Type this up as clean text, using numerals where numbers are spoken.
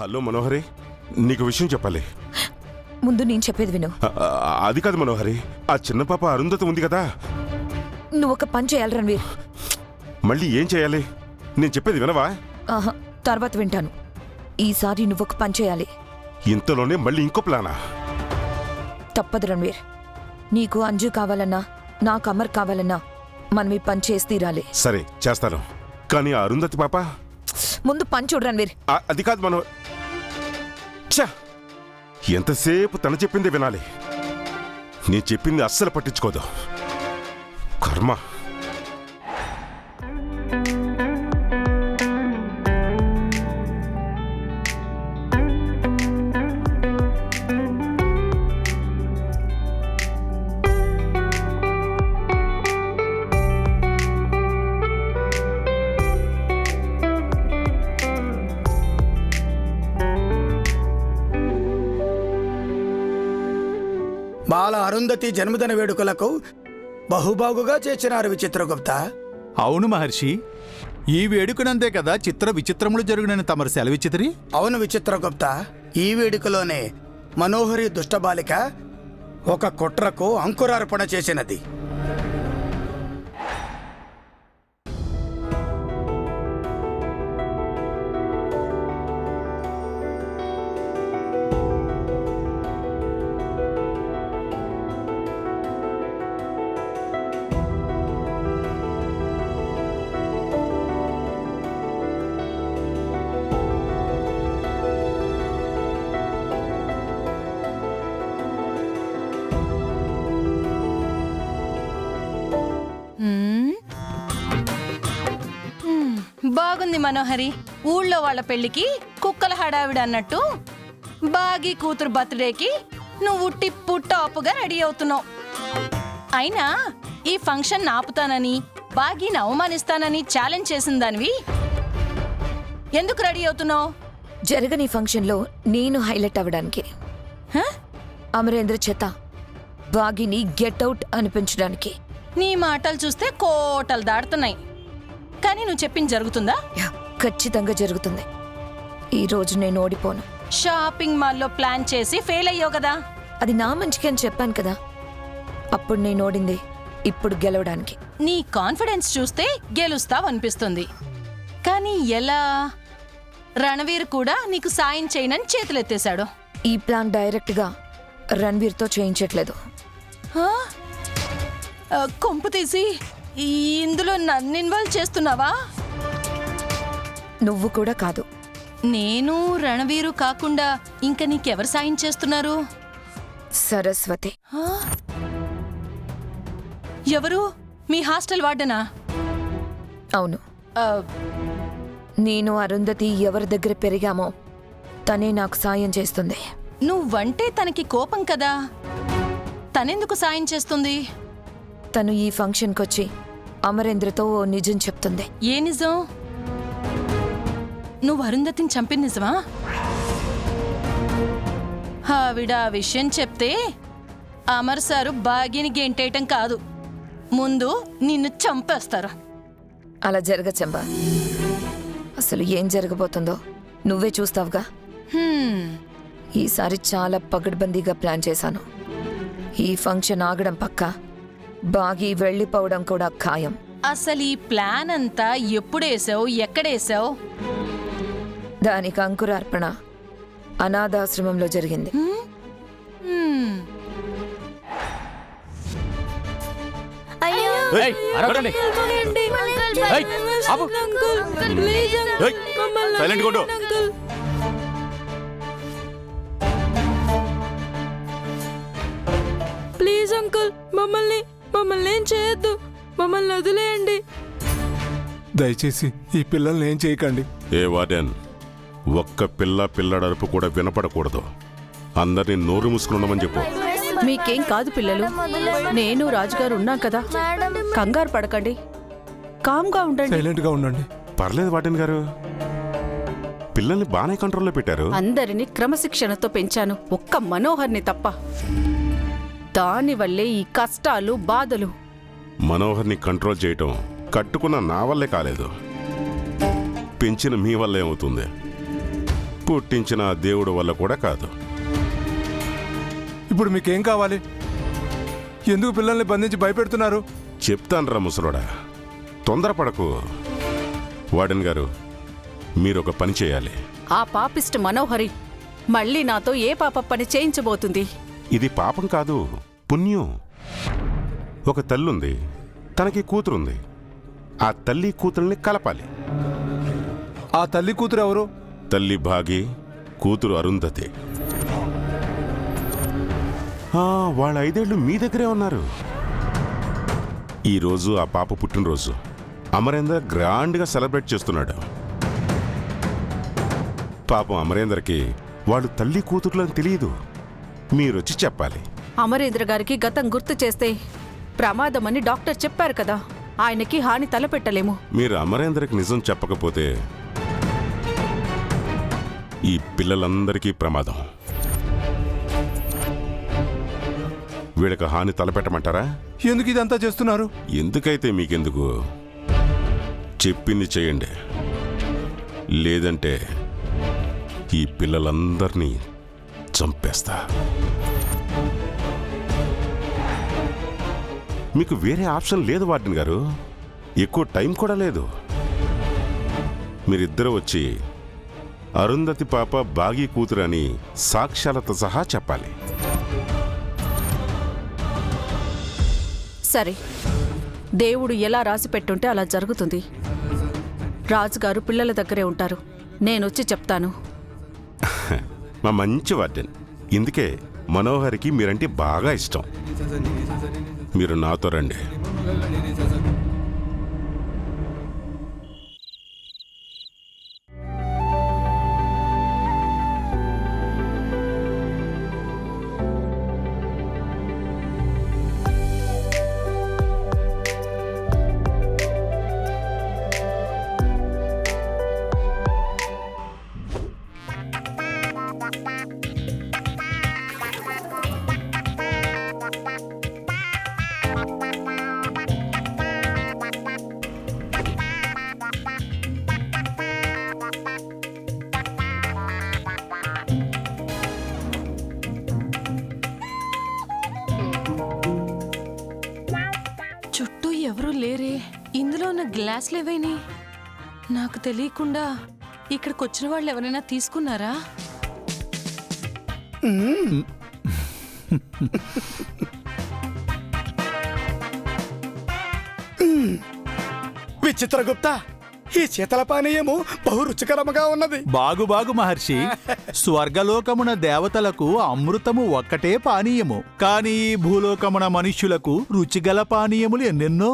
Hello మనోహరి, నీకు విషయం చెప్పాలి. ముందు నేను చెప్పేది విను. అది కాదు మనోహరి, ఆ చిన్న పాప అరుంధతి ఉంది కదా, నువ్వు ఒక పని చేయాలి రణవీర్. మళ్ళీ ఏం చేయాలి? నేను చెప్పేది వినవా? ఆహా, తర్వాత వింటాను. ఈసారి నువ్వు ఒక పని చేయాలి. ఇంతలోనే మళ్ళీ ఇంకో ప్లానా? తప్పదు రణవీర్. నీకు అంజు కావాలన్నా నాకు అమర్ కావాలన్నా మనం ఈ పని చేసి తీరాలి. సరే చేస్తాను, కానీ ఆ అరుంధతి పాప ముందు పని చూడు రణవీర్. అది కాదు మనో, ఎంతసేపు తను చెప్పిందే వినాలి. నేను చెప్పింది అస్సలు పట్టించుకోదు. కర్మ. బాల అరుంధతి జన్మదిన వేడుకలకు బహుబాగుగా చేర్చినారు విచిత్రగుప్త. అవును మహర్షి, ఈ వేడుకనంతే కదా చిత్ర విచిత్రములు జరుగునని తమరు సెలవిచ్చితిరి. అవును విచిత్రగుప్త, ఈ వేడుకలోనే మనోహరి దుష్టబాలిక ఒక కుట్రకు అంకురార్పణ చేసినది. బాగుంది మనోహరి. ఊళ్ళో వాళ్ళ పెళ్లికి కుక్కల హడావిడి అన్నట్టు బాగి కూతురు బర్త్డేకి నువ్వు టిప్పు టాపుగా రెడీ అవుతున్నావు. అయినా ఈ ఫంక్షన్ ఆపుతానని బాగీని అవమానిస్తానని ఛాలెంజ్ చేసిన దానివి ఎందుకు రెడీ అవుతున్నావు? జరగని ఫంక్షన్లో నేను హైలైట్ అవ్వడానికి. అమరేంద్ర చేత బాగిని గెట్అవుట్ అనిపించడానికి. నీ మాటలు చూస్తే కోటలు దాడుతున్నాయి, కానీ నువ్వు చెప్పింది జరుగుతుందా? ఖచ్చితంగా జరుగుతుంది. ఈ రోజు నేను ఓడిపోను. షాపింగ్ మాల్లో ప్లాన్ చేసి ఫెయిల్ అయ్యావు కదా. అది నా మంచికి అని చెప్పాను కదా. అప్పుడు నేను ఓడింది ఇప్పుడు గెలవడానికి. నీ కాన్ఫిడెన్స్ చూస్తే గెలుస్తావనిపిస్తుంది, కానీ ఎలా? రణవీర్ కూడా నీకు సాయం చేయనని చేతులెత్తేశాడు. ఈ ప్లాన్ డైరెక్ట్ గా రణ్వీర్తో చేయించట్లేదు. కొంపు తీసి ఇందులో నన్ను ఇన్వాల్వ్ చేస్తున్నావా? నువ్వు కూడా కాదు. నేను రణవీరు కాకుండా ఇంకా నీకెవరు సాయం చేస్తున్నారు? సరస్వతి. ఎవరు? మీ హాస్టల్ వార్డెనా? అవును. నేను అరుంధతి ఎవరి దగ్గర పెరిగామో తనే నాకు సాయం చేస్తుంది. నువ్వంటే తనకి కోపం కదా, తనెందుకు సాయం చేస్తుంది? తను ఈ ఫంక్షన్కొచ్చి అమరేంద్రతో ఓ నిజం చెప్తుంది. ఏ నిజం? నువ్వు అరుంధతిని చంపిన నిజమా? ఆవిడ ఆ విషయం చెప్తే అమర్ సారు బాగిని గెంటేయటం కాదు, ముందు నిన్ను చంపేస్తారు. అలా జరగచ్చంబా. అసలు ఏం జరగబోతుందో నువ్వే చూస్తావుగా. ఈసారి చాలా పగడ్బందీగా ప్లాన్ చేశాను. ఈ ఫంక్షన్ ఆగడం పక్కా, బాగి వెళ్ళిపోవడం కూడా ఖాయం. అసలు ఈ ప్లాన్ అంతా ఎప్పుడేసావు, ఎక్కడేసావు? దానికి అంకురార్పణ అనాథాశ్రమంలో జరిగింది. ప్లీజ్ అంకుల్, మమ్మల్ని ఏం చేయొద్దు, మమ్మల్ని వదిలేయండి. దయచేసి ఈ పిల్లల్ని ఏం చేయకండి. ఏ వార్డెన్, ఒక్క పిల్లడరుపు కూడా వినపడకూడదు. అందరినీ నోరు మూసుకున్నామని చెప్పు. మీకేం కాదు పిల్లలు, నేను రాజుగారు ఉన్నాం కదా, కంగారు పడకండి, కామ్గా ఉండండి. సైలెంట్ గా ఉండండి. పర్లేదు వార్డెన్ గారు, పిల్లల్ని బాగానే కంట్రోల్లో పెట్టారు. అందరినీ క్రమశిక్షణతో పెంచాను, ఒక్క మనోహర్ని తప్ప. దానివల్లే ఈ కష్టాలు, బాధలు. మనోహర్ని కంట్రోల్ చేయటం కట్టుకున్న నా వల్లే కాలేదు, పెంచిన మీ వల్లే అవుతుంది. పుట్టించిన ఆ దేవుడు వల్ల కూడా కాదు. ఇప్పుడు మీకేం కావాలి? ఎందుకు పిల్లల్ని బంధించి భయపెడుతున్నారు? చెప్తాన్రా ముసలోడా, తొందరపడకు. వార్డెన్ గారు, మీరొక పని చేయాలి. ఆ పాపిస్ట్ మనోహరి మళ్ళీ నాతో ఏ పాప పని చేయించబోతుంది? ఇది పాపం కాదు, పుణ్యం. ఒక తల్లుంది, తనకి కూతురుంది. ఆ తల్లి కూతుర్ని కలపాలి. ఆ తల్లి కూతురు ఎవరు? తల్లి భాగి, కూతురు అరుంధతి. వాళ్ళ 5 ఏళ్ళు మీ దగ్గరే ఉన్నారు. ఈరోజు ఆ పాప పుట్టినరోజు. అమరేందర్ గ్రాండ్గా సెలబ్రేట్ చేస్తున్నాడు. పాపం అమరేందర్కి వాళ్ళు తల్లి కూతుర్లని తెలియదు. మీరొచ్చి చెప్పాలి. అమరేంద్ర గారికి గతం గుర్తు చేస్తే ప్రమాదమని డాక్టర్ చెప్పారు కదా, ఆయనకి హాని తలపెట్టలేము. మీరు అమరేందర్కి నిజం చెప్పకపోతే ఈ పిల్లలందరికీ ప్రమాదం. వీళ్ళకి హాని తలపెట్టమంటారా? ఎందుకు ఇదంతా చేస్తున్నారు? ఎందుకైతే మీకెందుకు, చెప్పింది చేయండి. లేదంటే ఈ పిల్లలందరినీ చంపేస్తా. మీకు వేరే ఆప్షన్ లేదు వార్డెన్ గారు. ఎక్కువ టైం కూడా లేదు. మీరిద్దరూ వచ్చి అరుంధతి పాప బాగి కూతురు అని సాక్ష్యాలతో సహా చెప్పాలి. సరే, దేవుడు ఎలా రాసి పెట్టుంటే అలా జరుగుతుంది. రాజుగారు పిల్లల దగ్గరే ఉంటారు. నేనొచ్చి చెప్తాను. మా మంచి వార్డెన్. ఇందుకే మనోహరికి మీరంటే బాగా ఇష్టం. మీరు నాతో రండి. చుట్టూ ఎవరూ లేరే. ఇందులో ఉన్న గ్లాసులు ఏవైనా నాకు తెలియకుండా ఇక్కడికి వచ్చిన వాళ్ళు ఎవరైనా తీసుకున్నారా? విచిత్రగుప్త, ఈ శీతల పానీయము బహు రుచికరముగా ఉన్నది. బాగు బాగు మహర్షి. స్వర్గలోకమున దేవతలకు అమృతము ఒక్కటే పానీయము, కానీ ఈ భూలోకమున మనుష్యులకు రుచిగల పానీయములు ఎన్నెన్నో.